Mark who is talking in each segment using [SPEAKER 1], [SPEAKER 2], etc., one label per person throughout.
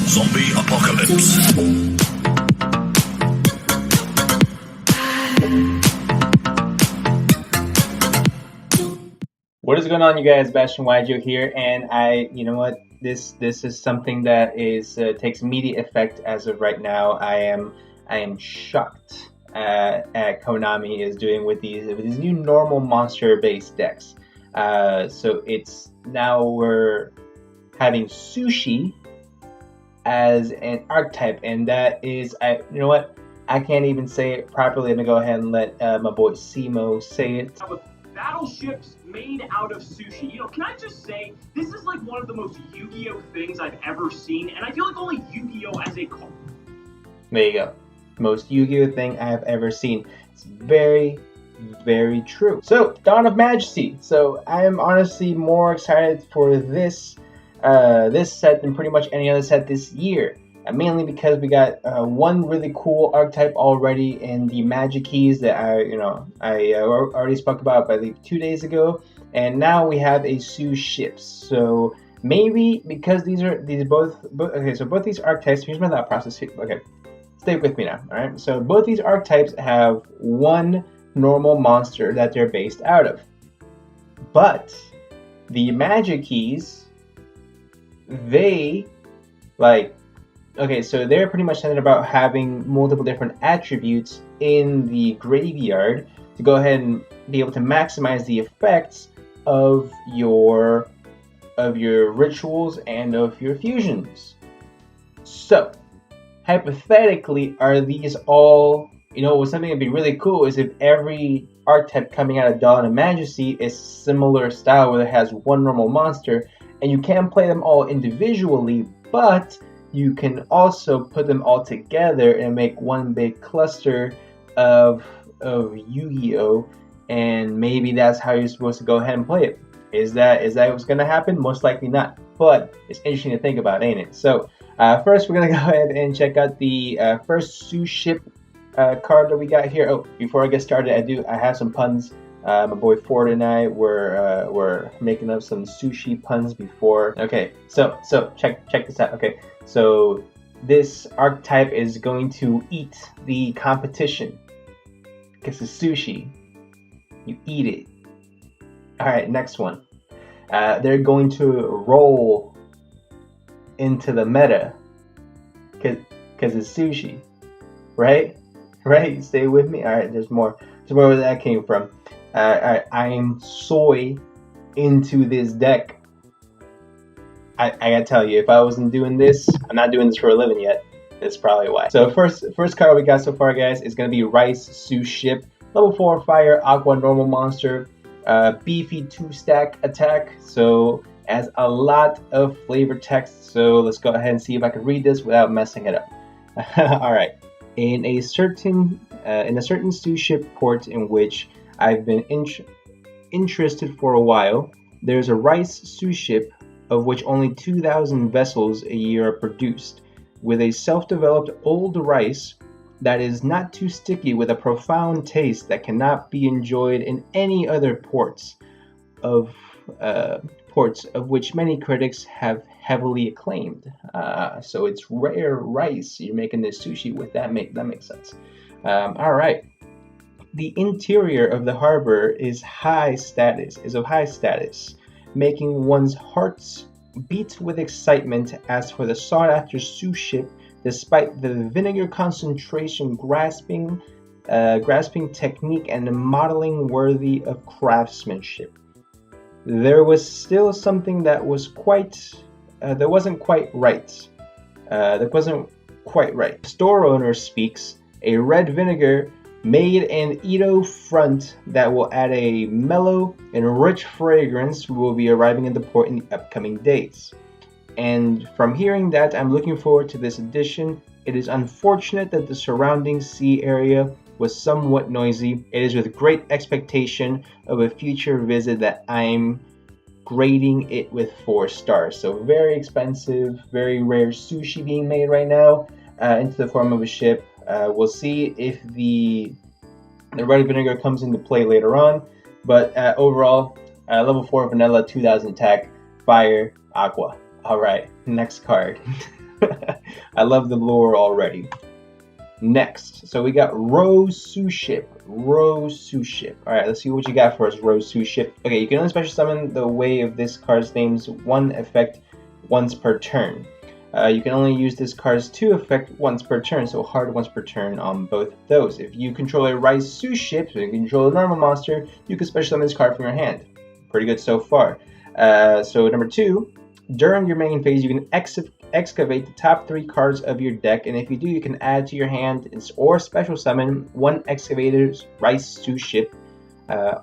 [SPEAKER 1] Zombie apocalypse.
[SPEAKER 2] What is going on, you guys? XYZ here, and you know what? This is something that is takes immediate effect as of right now. I am shocked at Konami is doing with these new normal monster-based decks. So it's now we're having sushi as an archetype, and that is, you know what? I can't even say it properly. I'm gonna go ahead and let my boy Simo say it.
[SPEAKER 3] With battleships made out of sushi, you know, can I just say, this is like one of the most Yu-Gi-Oh things I've ever seen, and I feel like only Yu-Gi-Oh as a card.
[SPEAKER 2] There you go. Most Yu-Gi-Oh thing I've ever seen. It's very, very true. So, Dawn of Majesty. So, I am honestly more excited for this set than pretty much any other set this year. Mainly because we got one really cool archetype already in the magic keys that I already spoke about, I believe 2 days ago, and now we have a Suships. So maybe because both these archetypes. Here's my thought process here. Okay, stay with me now. All right. So both these archetypes have one normal monster that they're based out of, but the magic keys, so they're pretty much centered about having multiple different attributes in the graveyard to go ahead and be able to maximize the effects of your rituals and of your fusions. So, hypothetically, are these all, something that'd be really cool is if every archetype coming out of Dawn of Majesty is similar style where it has one normal monster, and you can play them all individually, but you can also put them all together and make one big cluster of Yu-Gi-Oh, and maybe that's how you're supposed to go ahead and play it. Is that what's going to happen? Most likely not, but it's interesting to think about, ain't it? So first we're going to go ahead and check out the first Suship card that we got here. Oh, before I get started, I have some puns. My boy Ford and I were making up some sushi puns before. Okay, so check this out. Okay, so this archetype is going to eat the competition because it's sushi. You eat it. All right, next one. They're going to roll into the meta because it's sushi, right? Right? Stay with me. All right, there's more. There's more where that came from. I'm soy into this deck. I gotta tell you, if I wasn't doing this, I'm not doing this for a living yet. That's probably why. So first card we got so far, guys, is gonna be Rice Suship, level 4 fire, aqua normal monster, beefy 2-stack attack. So has a lot of flavor text. So let's go ahead and see if I can read this without messing it up. All right. In a certain Suship port in which I've been interested for a while, there's a rice Suship of which only 2,000 vessels a year are produced, with a self-developed old rice that is not too sticky with a profound taste that cannot be enjoyed in any other ports of which many critics have heavily acclaimed. So it's rare rice. You're making this sushi with that makes sense. All right. The interior of the harbor is of high status, making one's hearts beat with excitement as for the sought-after Suship, despite the vinegar concentration grasping technique and modeling worthy of craftsmanship. There was still something that wasn't quite right. Store owner speaks, a red vinegar made an Edo front that will add a mellow and rich fragrance will be arriving in the port in the upcoming days. And from hearing that, I'm looking forward to this edition. It is unfortunate that the surrounding sea area was somewhat noisy. It is with great expectation of a future visit that I'm grading it with 4 stars. So very expensive, very rare sushi being made right now into the form of a ship. We'll see if the red vinegar comes into play later on, but overall, level 4 vanilla, 2000 attack, fire, aqua. All right, next card. I love the lore already. Next, so we got Roe Suship. Roe Suship. Alright, let's see what you got for us, Roe Suship. Okay, you can only special summon the way of this card's name's one effect once per turn. You can only use this card's 2 effect once per turn, so hard once per turn on both of those. If you control a Roe Suship, so you control a normal monster, you can special summon this card from your hand. Pretty good so far. So number 2, during your main phase, you can excavate the top 3 cards of your deck, and if you do, you can add to your hand or special summon 1 excavator's Roe Suship.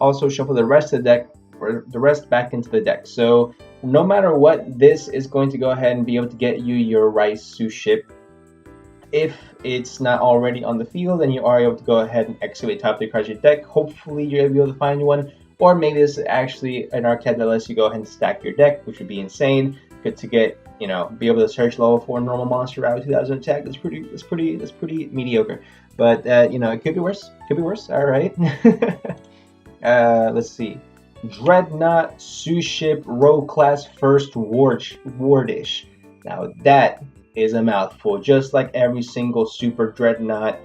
[SPEAKER 2] Also shuffle the rest of the deck, or the rest back into the deck. So no matter what, this is going to go ahead and be able to get you your Roe Suship. If it's not already on the field, then you are able to go ahead and excavate top 3 cards of your deck. Hopefully you're able to find one, or maybe this is actually an archetype that lets you go ahead and stack your deck, which would be insane. Good to get, you know, be able to search level 4 normal monster out of 2000 attack. That's pretty mediocre. But you know, it could be worse. Could be worse. All right. Let's see. Dreadnought Suship Roe Class First Wardish. Now that is a mouthful, just like every single Super Dreadnought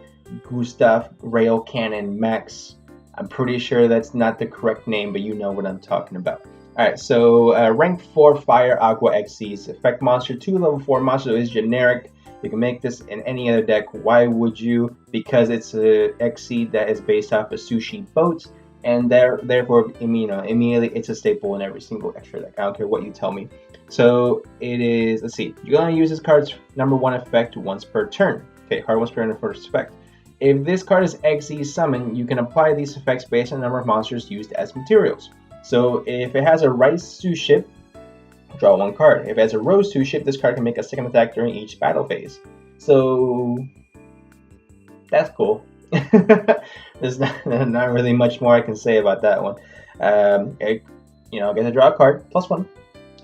[SPEAKER 2] Gustav Rail Cannon Max. I'm pretty sure that's not the correct name, but you know what I'm talking about. Alright, so rank 4 Fire Aqua XCs. Effect monster 2 level 4 monster is generic. You can make this in any other deck. Why would you? Because it's a XC that is based off of Sushi boats, and therefore, you know, immediately it's a staple in every single extra deck. I don't care what you tell me. So it is, let's see, you're going to use this card's number 1 effect once per turn. Okay, hard once per turn first effect. If this card is XE summon, you can apply these effects based on the number of monsters used as materials. So if it has a Roe Suship, draw 1 card. If it has a Roe Suship, this card can make a second attack during each battle phase. So that's cool. There's not really much more I can say about that one. You know, get to draw a card, +1,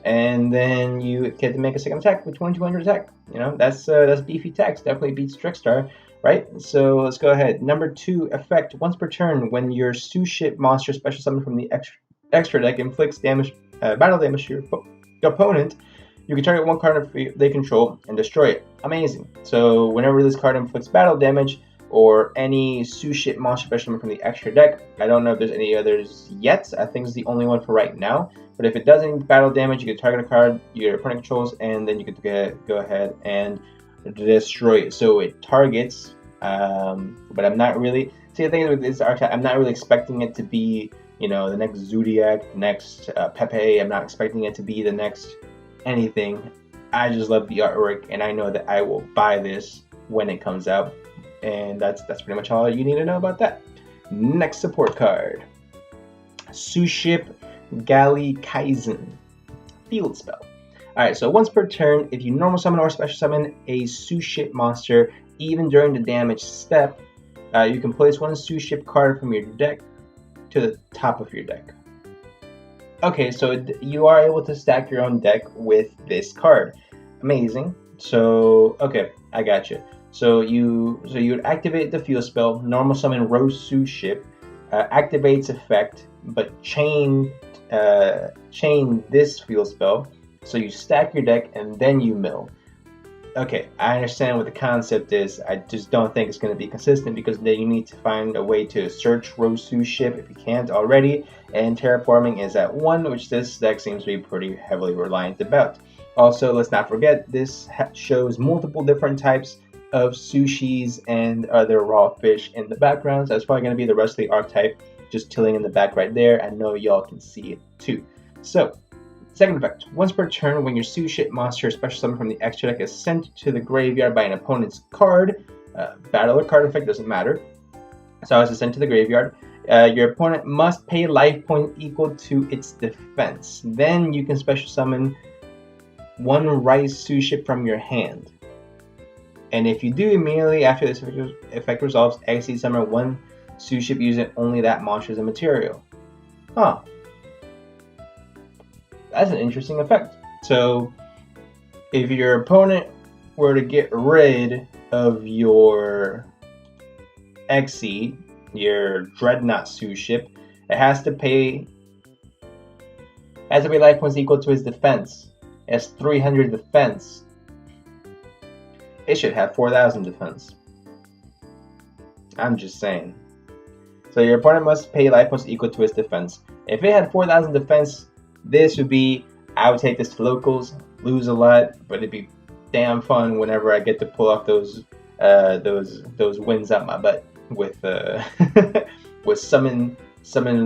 [SPEAKER 2] and then you get to make a second attack with 2200 attack. You know, that's beefy attacks. Definitely beats Trickstar, right? So let's go ahead. Number 2 effect once per turn. When your Suship monster special summon from the extra deck inflicts damage, battle damage to your opponent, you can target 1 card they control and destroy it. Amazing. So whenever this card inflicts battle damage, or any Suship monster special summon from the extra deck, I don't know if there's any others yet. I think it's the only one for right now. But if it does any battle damage, you can target a card your opponent controls, and then you can go ahead and destroy it. So it targets, but I'm not really. See, the thing is with this archetype, I'm not really expecting it to be, you know, the next Zodiac, the next Pepe. I'm not expecting it to be the next anything. I just love the artwork, and I know that I will buy this when it comes out. And that's pretty much all you need to know about that. Next support card. Suship Galley Kaisen. Field spell. Alright, so once per turn, if you normal summon or special summon a Suship monster, even during the damage step, you can place 1 Suship card from your deck to the top of your deck. Okay, so you are able to stack your own deck with this card. Amazing. So, okay, I got you. So you would activate the field spell, normal summon Roe Suship, activates effect, but chain this field spell. So you stack your deck and then you mill. Okay, I understand what the concept is. I just don't think it's going to be consistent, because then you need to find a way to search Roe Suship if you can't already. And terraforming is at 1, which this deck seems to be pretty heavily reliant about. Also, let's not forget, this shows multiple different types of sushis and other raw fish in the background. So that's probably going to be the rest of the archetype just chilling in the back right there. I know y'all can see it too. So, second effect. Once per turn, when your Suship monster special summon from the extra deck is sent to the graveyard by an opponent's card, battle or card effect, doesn't matter. So as it's sent to the graveyard, your opponent must pay life point equal to its defense. Then you can special summon 1 Roe Suship from your hand. And if you do, immediately after this effect resolves, XC summon 1 Suship using only that monster as a material. Huh. That's an interesting effect. So, if your opponent were to get rid of your XC, your Dreadnought Suship, it has to pay life points equal to his defense. It has 300 defense. it should have 4,000 defense. I'm just saying. So your opponent must pay life points equal to its defense. If it had 4,000 defense, this would be, I would take this to locals, lose a lot, but it'd be damn fun whenever I get to pull off those wins out my butt with with summon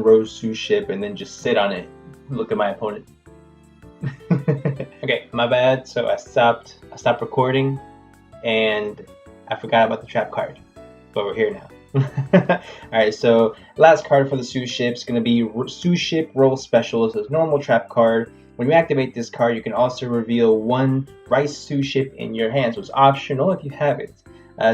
[SPEAKER 2] Roe Suship and then just sit on it. Look at my opponent. Okay, my bad. So I stopped recording and I forgot about the trap card, but we're here now. Alright, so last card for the Suship is going to be Suship Roll Special. It's a normal trap card. When you activate this card, you can also reveal one Rice Suship in your hand, so it's optional if you have it.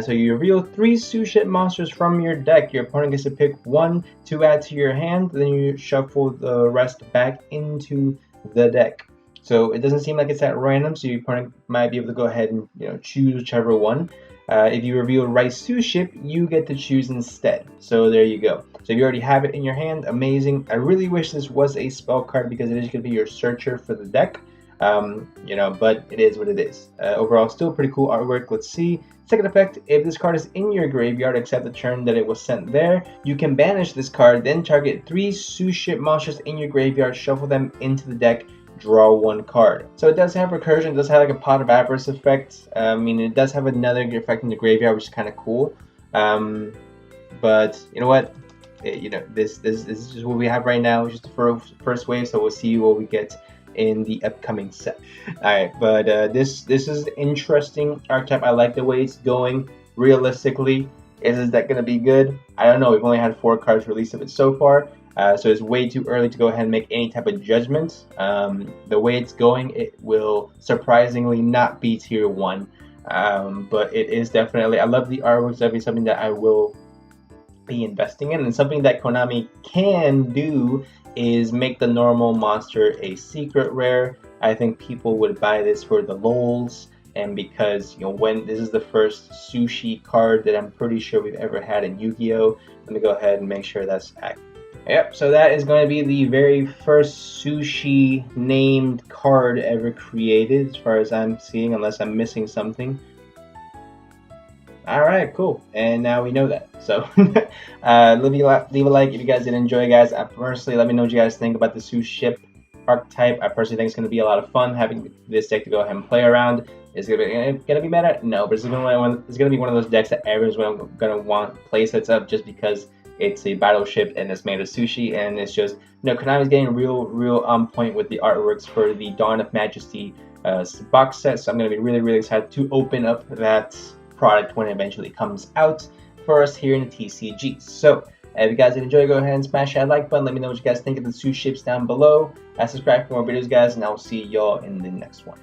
[SPEAKER 2] So you reveal 3 Suship monsters from your deck. Your opponent gets to pick 1 to add to your hand, then you shuffle the rest back into the deck. So it doesn't seem like it's at random, so your opponent might be able to go ahead and choose whichever one. If you reveal Rice Suship, you get to choose instead. So there you go. So if you already have it in your hand, amazing. I really wish this was a spell card because it is going to be your searcher for the deck. But it is what it is. Overall, still pretty cool artwork. Let's see. Second effect, if this card is in your graveyard except the turn that it was sent there, you can banish this card, then target 3 Suship monsters in your graveyard, shuffle them into the deck, draw 1 card. So it does have recursion, it does have like a Pot of Avarice effect. It does have another effect in the graveyard, which is kind of cool. But you know what? This is just what we have right now. It's just the first wave, so we'll see what we get in the upcoming set. Alright, but this is interesting archetype. I like the way it's going. Realistically, is that going to be good? I don't know. We've only had 4 cards released of it so far. So it's way too early to go ahead and make any type of judgment. The way it's going, it will surprisingly not be tier 1. But it is definitely, I love the artwork. It's definitely something that I will be investing in. And something that Konami can do is make the normal monster a secret rare. I think people would buy this for the lols. And because, when this is the first sushi card that I'm pretty sure we've ever had in Yu-Gi-Oh! Let me go ahead and make sure that's accurate. Yep, so that is going to be the very first sushi named card ever created, as far as I'm seeing, unless I'm missing something. Alright, cool. And now we know that. So, leave a like if you guys did enjoy, guys. Personally, let me know what you guys think about the Suship archetype. I personally think it's going to be a lot of fun having this deck to go ahead and play around. Is it going to be meta? No, but it's going to be one of those decks that everyone's going to want play sets up just because it's a battleship and it's made of sushi, and it's just, Konami's getting real on point with the artworks for the Dawn of Majesty box set. So I'm going to be really excited to open up that product when it eventually comes out for us here in the TCG. So if you guys did enjoy, go ahead and smash that like button. Let me know what you guys think of the Suships down below. Subscribe for more videos, guys, and I will see y'all in the next one.